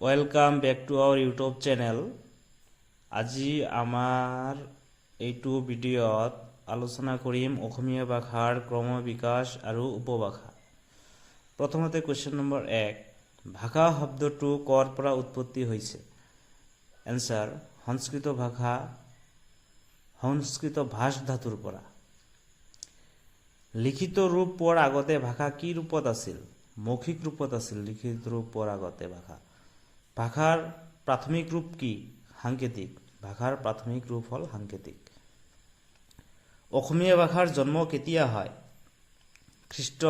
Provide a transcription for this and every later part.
Welcome back to our YouTube channel. আজি আমাৰ এইটো ভিডিঅ'ত আলোচনা কৰিম অসমীয়া ভাষাৰ ক্ৰমবিকাশ আৰু উপভাষা। প্ৰথমতে কোৱেশ্চন নম্বৰ 1, ভাষা শব্দটো কৰ পৰা উৎপত্তি হৈছে? এনসাৰ, সংস্কৃত ভাষা, সংস্কৃত ভাষ ধাতুৰ পৰা। লিখিত ৰূপ পোৱাৰ আগতে ভাষা কি ৰূপত আছিল? মৌখিক ৰূপত আছিল। লিখিত ৰূপ পোৱাৰ আগতে ভাষাৰ প্ৰাথমিক ৰূপ কি? সাংকেতিক। ভাষাৰ প্ৰাথমিক ৰূপ হ'ল সাংকেতিক। অসমীয়া ভাষাৰ জন্ম কেতিয়া হয়? খ্ৰীষ্ট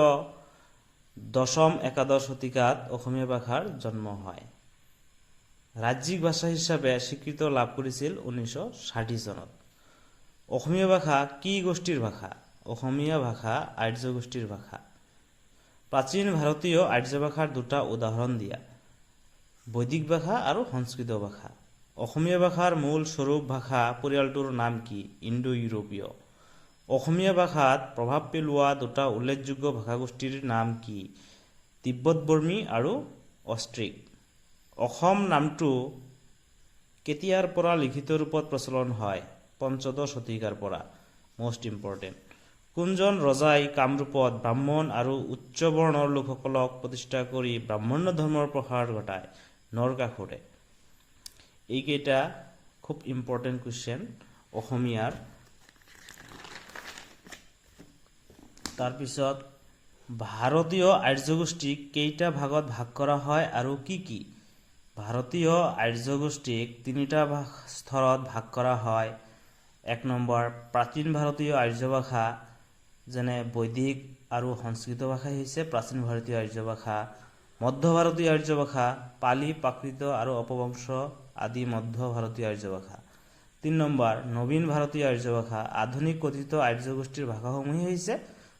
10-11 শতিকাত অসমীয়া ভাষাৰ জন্ম হয়। ৰাজ্যিক ভাষা হিচাপে স্বীকৃতি লাভ কৰিছিল 1960 চনত। অসমীয়া ভাষা কি গোষ্ঠীৰ ভাষা? অসমীয়া ভাষা আৰ্য গোষ্ঠীৰ ভাষা। প্ৰাচীন ভাৰতীয় আৰ্য ভাষাৰ দুটা উদাহৰণ দিয়া। বৈদিক ভাষা আৰু সংস্কৃত ভাষা। অসমীয়া ভাষাৰ মূল স্বৰূপ ভাষা পৰিয়ালটোৰ নাম কি? ইণ্ডো ইউৰোপীয়। অসমীয়া ভাষাত প্ৰভাৱ পেলোৱা দুটা উল্লেখযোগ্য ভাষাগোষ্ঠীৰ নাম কি? তিব্বত-বৰ্মী আৰু অষ্ট্ৰিক। অসম নামটো কেতিয়াৰ পৰা লিখিত ৰূপত প্ৰচলন হয়? পঞ্চদশ শতিকাৰ পৰা। Most important. কোনজন ৰজাই কামৰূপত ব্ৰাহ্মণ আৰু উচ্চ বৰ্ণৰ লোকসকলক প্ৰতিষ্ঠা কৰি ব্ৰাহ্মণ্য ধৰ্মৰ প্ৰসাৰ ঘটায়? নৰকাসুৰে। এইকেইটা খুব ইম্পৰ্টেণ্ট কুৱেশ্যন অসমীয়াৰ। তাৰপিছত ভাৰতীয় আৰ্যগোষ্ঠীক কেইটা ভাগত ভাগ কৰা হয় আৰু কি কি? ভাৰতীয় আৰ্যগোষ্ঠীক তিনিটা স্তৰত ভাগ কৰা হয়। 1 নম্বৰ, প্ৰাচীন ভাৰতীয় আৰ্য ভাষা, যেনে বৈদিক আৰু সংস্কৃত ভাষাই হৈছে প্ৰাচীন ভাৰতীয় আৰ্য ভাষা। মধ্য ভাৰতীয় আৰ্য ভাষা, পালি, প্ৰাকৃত আৰু অপভ্ৰংশ আদি মধ্য ভাৰতীয় আৰ্য ভাষা। 3 নম্বৰ, নবীন ভাৰতীয় আৰ্য ভাষা। আধুনিক কথিত আৰ্য গোষ্ঠীৰ ভাষাসমূহেই হৈছে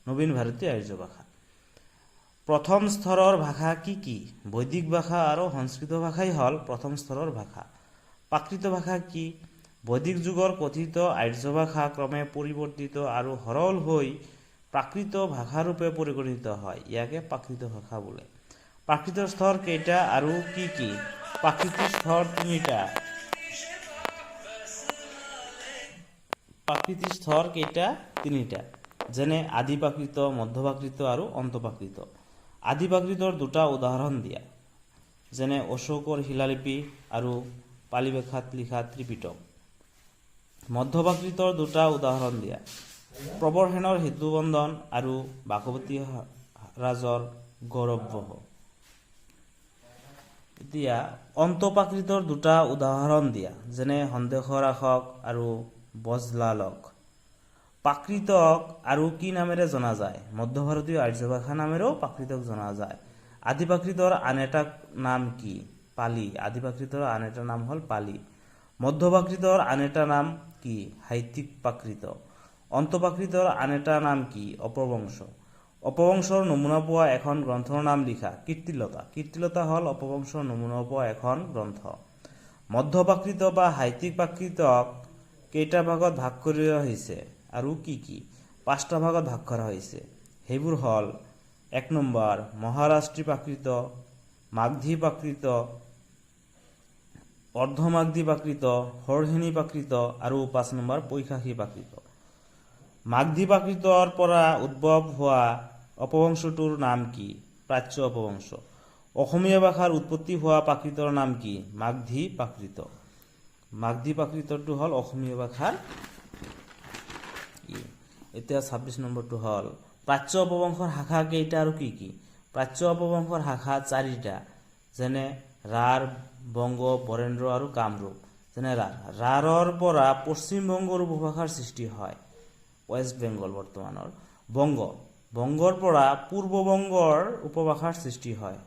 নবীন ভাৰতীয় আৰ্য ভাষা। প্ৰথম স্তৰৰ ভাষা কি কি? বৈদিক ভাষা আৰু সংস্কৃত ভাষাই হ'ল প্ৰথম স্তৰৰ ভাষা। প্ৰাকৃত ভাষা কি? বৈদিক যুগৰ কথিত আৰ্য ভাষা ক্ৰমে পৰিৱৰ্তিত আৰু সৰল হৈ প্ৰাকৃত ভাষাৰূপে পৰিগণিত হয়। ইয়াকে প্ৰাকৃত ভাষা বোলে। প্ৰাকৃত স্তৰ কেইটা আৰু কি কি? প্ৰাকৃত স্তৰ তিনিটা। প্ৰাকৃত স্তৰ কেইটা? তিনিটা। যেনে আদি প্ৰাকৃত, মধ্য প্ৰাকৃত আৰু অন্ত প্ৰাকৃত। আদি প্ৰাকৃতৰ দুটা উদাহৰণ দিয়া। যেনে অশোকৰ শিলালিপি আৰু পালি ভাষাত লিখা ত্ৰিপিটক। মধ্য প্ৰাকৃতৰ দুটা উদাহৰণ দিয়া। প্ৰবৰ সেনৰ সেতুবন্ধন আৰু বাসৱতী ৰাজৰ গৌৰৱবহ। এতিয়া অন্ত প্ৰাকৃতৰ দুটা উদাহৰণ দিয়া। যেনে সন্দেশৰ ৰাসক আৰু বজলালক। প্ৰাকৃতক আৰু কি নামেৰে জনা যায়? মধ্য ভাৰতীয় আৰ্য ভাষা নামেৰেও প্ৰাকৃতক জনা যায়। আদি প্ৰাকৃতৰ আন এটা নাম কি? পালি। আদি প্ৰাকৃতৰ আন এটা নাম হ'ল পালি। মধ্য প্ৰাকৃতৰ আন এটা নাম কি? সাহিত্যিক প্ৰাকৃত। অন্ত প্ৰাকৃতৰ আন এটা নাম কি? অপভ্ৰংশ। অপভ্ৰংশৰ নমুনা পোৱা এখন গ্ৰন্থৰ নাম লিখা। কীৰ্তিলতা। কীৰ্তিলতা হ'ল অপভ্ৰংশৰ নমুনা পোৱা এখন গ্ৰন্থ। মধ্য প্ৰাকৃত বা সাহিত্যিক প্ৰাকৃতক কেইটা ভাগত ভাগ কৰা হৈছে আৰু কি কি? 5টা ভাগত ভাগ কৰা হৈছে। সেইবোৰ হ'ল 1 নম্বৰ, মহাৰাষ্ট্ৰী প্ৰাকৃত, মাগধী প্ৰাকৃত, অৰ্ধমাগধী প্ৰাকৃত, হৰসেনী প্ৰাকৃত আৰু 5 নম্বৰ, পৈশাচী প্ৰাকৃত। মাগধী প্ৰাকৃতৰ পৰা উদ্ভৱ হোৱা অপভ্ৰংশটোৰ নাম কি? প্ৰাচ্য অপভ্ৰংশ। অসমীয়া ভাষাৰ উৎপত্তি হোৱা প্ৰাকৃতৰ নাম কি? মাগধী প্ৰাকৃত। মাগধী প্ৰাকৃতটো হ'ল অসমীয়া ভাষাৰ। এতিয়া 26 নম্বৰটো হ'ল প্ৰাচ্য অপভ্ৰংশৰ শাখা কেইটা আৰু কি কি? প্ৰাচ্য অপভ্ৰংশৰ শাখা 4টা। যেনে ৰাঢ়, বংগ, বৰেন্দ্ৰ আৰু কামৰূপ। যেনে ৰাঢ়ৰ পৰা পশ্চিমবংগৰ উপভাষাৰ সৃষ্টি হয়, ৱেষ্ট বেংগল বৰ্তমানৰ। বংগৰ পৰা পূৰ্ববংগৰ উপভাষাৰ সৃষ্টি হয়,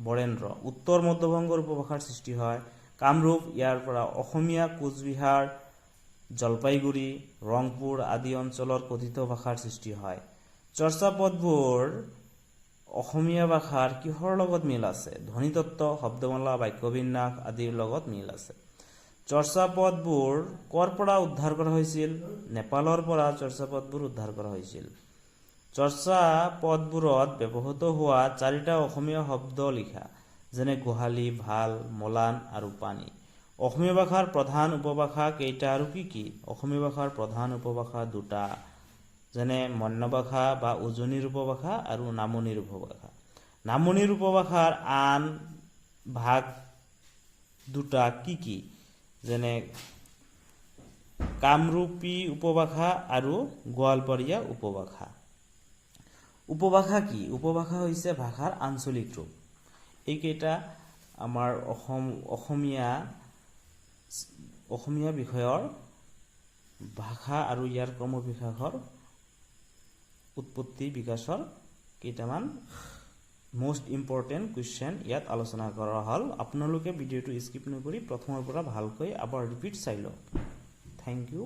বৰেন্দ্ৰ। উত্তৰ মধ্যবংগৰ উপভাষাৰ সৃষ্টি হয়, কামৰূপ। ইয়াৰ পৰা অসমীয়া, কোচবিহাৰ, জলপাইগুৰি, ৰংপুৰ আদি অঞ্চলৰ কথিত ভাষাৰ সৃষ্টি হয়। চৰ্চাপদবোৰ অসমীয়া ভাষাৰ কিহৰ লগত মিল আছে? ধ্বনিতত্ত্ব, শব্দমালা, বাক্যবিন্যাস আদিৰ লগত মিল আছে। চৰ্চাপদবোৰ ক'ৰ পৰা উদ্ধাৰ কৰা হৈছিল? নেপালৰ পৰা চৰ্চাপদবোৰ উদ্ধাৰ কৰা হৈছিল। চৰ্চাপদবোৰত ব্যৱহৃত হোৱা 4টা অসমীয়া শব্দ লিখা। যেনে গোহালি, ভাল, মলান আৰু পানী। অসমীয়া ভাষাৰ প্ৰধান উপভাষা কেইটা আৰু কি কি? অসমীয়া ভাষাৰ প্ৰধান উপভাষা দুটা, যেনে মন্য ভাষা বা উজনিৰ উপভাষা আৰু নামনিৰ উপভাষা। নামনিৰ উপভাষাৰ আন ভাগ দুটা কি কি? যেনে কামৰূপী উপভাষা আৰু গোৱালপৰীয়া উপভাষা। উপভাষা কি? উপভাষা হৈছে ভাষাৰ আঞ্চলিক ৰূপ। এইকেইটা আমাৰ অসমীয়া বিষয়ৰ ভাষা আৰু ইয়াৰ ক্ৰমবিকাশৰ উৎপত্তি বিকাশৰ কেইটামান most important question ইয়াত আলোচনা কৰা হ'ল। আপোনালোকে ভিডিঅ'টো স্কিপ নকৰি প্ৰথমৰ পৰা ভালকৈ আবাৰ ৰিপিট চাই লওক। Thank U.